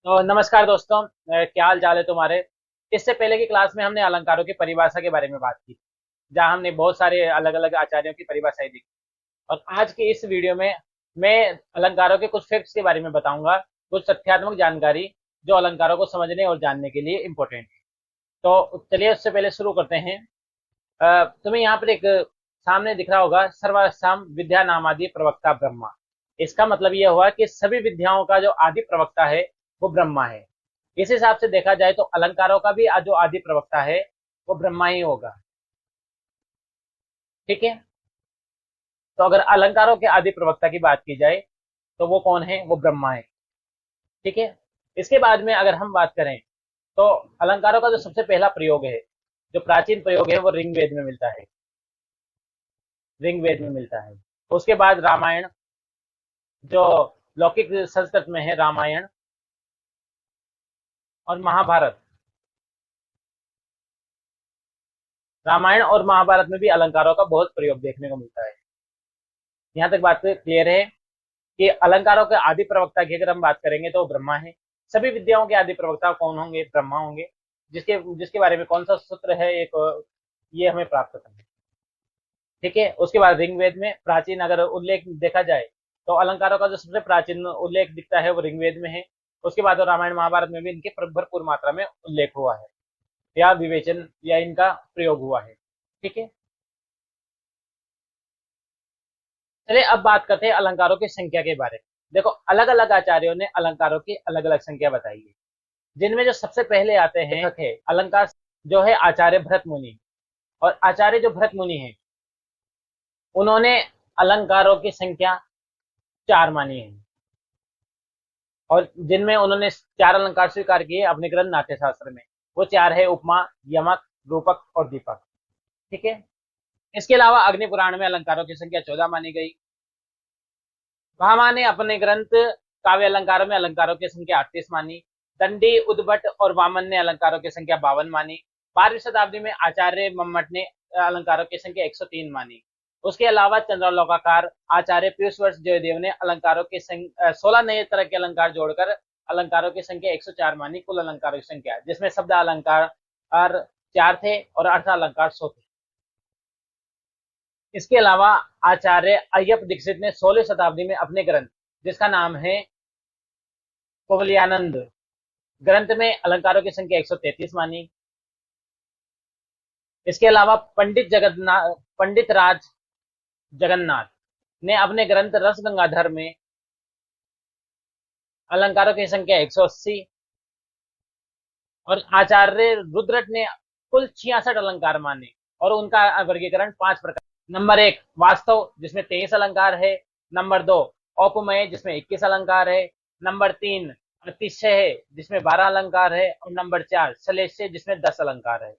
तो नमस्कार दोस्तों। क्या हाल चाल है तुम्हारे। इससे पहले की क्लास में हमने अलंकारों की परिभाषा के बारे में बात की, जहां हमने बहुत सारे अलग अलग आचार्यों की परिभाषाएं देखी। और आज के इस वीडियो में मैं अलंकारों के कुछ फैक्ट्स के बारे में बताऊंगा, कुछ तथ्यात्मक जानकारी जो अलंकारों को समझने और जानने के लिए इम्पोर्टेंट है। तो चलिए उससे पहले शुरू करते हैं। तुम्हें यहाँ पर एक सामने दिख रहा होगा, सर्वसाम विद्या नामादि प्रवक्ता ब्रह्मा। इसका मतलब यह हुआ कि सभी विद्याओं का जो आदि प्रवक्ता है वो ब्रह्मा है। इस हिसाब से देखा जाए तो अलंकारों का भी जो आदि प्रवक्ता है वो ब्रह्मा ही होगा। ठीक है। तो अगर अलंकारों के आदि प्रवक्ता की बात की जाए तो वो कौन है, वो ब्रह्मा है। ठीक है। इसके बाद में अगर हम बात करें तो अलंकारों का जो सबसे पहला प्रयोग है, जो प्राचीन प्रयोग है, वो ऋग्वेद में मिलता है। ऋग्वेद में मिलता है। उसके बाद रामायण, जो लौकिक संस्कृत में है, रामायण और महाभारत। रामायण और महाभारत में भी अलंकारों का बहुत प्रयोग देखने को मिलता है। यहाँ तक बात क्लियर है कि अलंकारों के आदि प्रवक्ता की अगर हम बात करेंगे तो वो ब्रह्मा है। सभी विद्याओं के आदि प्रवक्ता कौन होंगे, ब्रह्मा होंगे। जिसके जिसके बारे में कौन सा सूत्र है, एक ये हमें प्राप्त करना है। ठीक है। उसके बाद ऋग्वेद में प्राचीन अगर उल्लेख देखा जाए तो अलंकारों का जो सबसे प्राचीन उल्लेख दिखता है वो ऋग्वेद में है। उसके बाद रामायण महाभारत में भी इनके भरपूर मात्रा में उल्लेख हुआ है, या विवेचन या इनका प्रयोग हुआ है। ठीक है। चलिए अब बात करते हैं अलंकारों की संख्या के बारे में। देखो, अलग अलग आचार्यों ने अलंकारों की अलग अलग संख्या बताई है, जिनमें जो सबसे पहले आते हैं लेखक है अलंकार, जो है आचार्य भरत मुनि। और आचार्य जो भरत मुनि है, उन्होंने अलंकारों की संख्या 4 मानी है। और जिनमें उन्होंने 4 अलंकार स्वीकार किए अपने ग्रंथ नाट्य शास्त्र में। वो 4 है उपमा, यमक, रूपक और दीपक। ठीक है। इसके अलावा अग्नि पुराण में अलंकारों की संख्या 14 मानी गई। भामा ने अपने ग्रंथ काव्य अलंकारों में अलंकारों की संख्या 38 मानी। दंडी, उद्भट और वामन ने अलंकारों की संख्या 52 मानी। 12वीं शताब्दी में आचार्य मम्मट ने अलंकारों की संख्या 103 मानी। उसके अलावा चंद्रालोकाकार आचार्य पीयूष जयदेव ने अलंकारों की 16 नए तरह के अलंकार जोड़कर अलंकारों की संख्या 104 मानी। कुल अलंकारों की संख्या, जिसमें शब्द अलंकार 4 थे और अर्थ अलंकार 100 थे। इसके अलावा आचार्य अय्यप दीक्षित ने 16वीं शताब्दी में अपने ग्रंथ, जिसका नाम है कुवलयानंद, ग्रंथ में अलंकारों की संख्या 133 मानी। इसके अलावा पंडित राज जगन्नाथ ने अपने ग्रंथ रस गंगाधर में अलंकारों की संख्या 180। और आचार्य रुद्रट ने कुल 66 अलंकार माने। और उनका वर्गीकरण 5 प्रकार। नंबर 1 वास्तव, जिसमें 23 अलंकार है। नंबर 2 औपमेय, जिसमें 21 अलंकार है। नंबर 3 अतिशय है, जिसमें 12 अलंकार है। और नंबर 4 श्लेष्य, जिसमें 10 अलंकार है।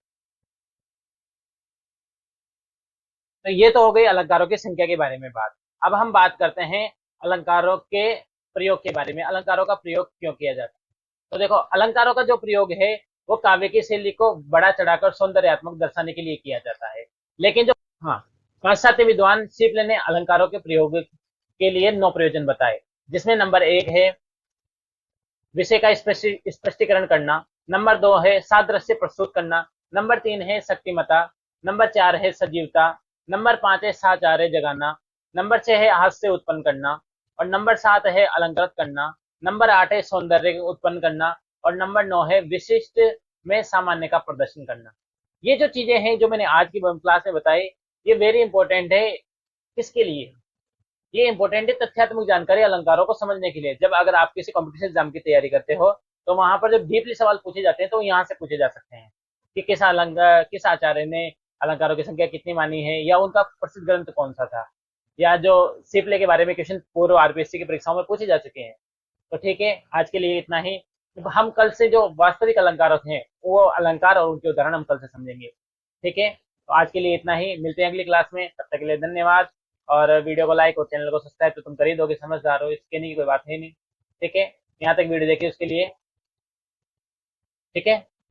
तो ये तो हो गई अलंकारों की संख्या के बारे में बात। अब हम बात करते हैं अलंकारों के प्रयोग के बारे में। अलंकारों का प्रयोग क्यों किया जाता है। तो देखो, अलंकारों का जो प्रयोग है वो काव्य की शैली को बड़ा चढ़ाकर सौंदर्यात्मक दर्शाने के लिए किया जाता है। लेकिन जो हाँ, पाश्चात्य विद्वान शिपले ने अलंकारों के प्रयोग के लिए 9 प्रयोजन बताए, जिसमें नंबर 1 है विषय का स्पष्टीकरण करना। नंबर 2 है सादृश्य प्रस्तुत करना। नंबर 3 है शक्तिमता। नंबर 4 है सजीवता। नंबर 5 है साचार्य जगाना। नंबर 6 है हास्य उत्पन्न करना। और नंबर 7 है अलंकृत करना। नंबर 8 है सौंदर्य उत्पन्न करना। और नंबर 9 है विशिष्ट में सामान्य का प्रदर्शन करना। ये जो चीजें हैं जो मैंने आज की क्लास में बताई, ये वेरी इंपॉर्टेंट है। किसके लिए ये इंपॉर्टेंट है? तथ्यात्मक जानकारी अलंकारों को समझने के लिए। जब अगर आप किसी कॉम्पिटिशन एग्जाम की तैयारी करते हो तो वहां पर जब डीपली सवाल पूछे जाते हैं तो यहाँ से पूछे जा सकते हैं कि किस आचार्य ने अलंकारों की संख्या कितनी मानी है, या उनका प्रसिद्ध ग्रंथ कौन सा था, या जो सिपले के बारे में क्वेश्चन पूर्व आरपीएससी की परीक्षाओं में पूछे जा चुके हैं। तो ठीक है, आज के लिए इतना ही। हम कल से जो वास्तविक अलंकार हैं वो अलंकार और उनके उदाहरण हम कल से समझेंगे। ठीक है। तो आज के लिए इतना ही, मिलते हैं अगली क्लास में। तब तक के लिए धन्यवाद। और वीडियो को लाइक और चैनल को सब्सक्राइब तो तुम कर ही दोगे, समझदार हो, इसके नहीं कोई बात है नहीं। ठीक है। यहाँ तक वीडियो देखिए उसके लिए। ठीक है।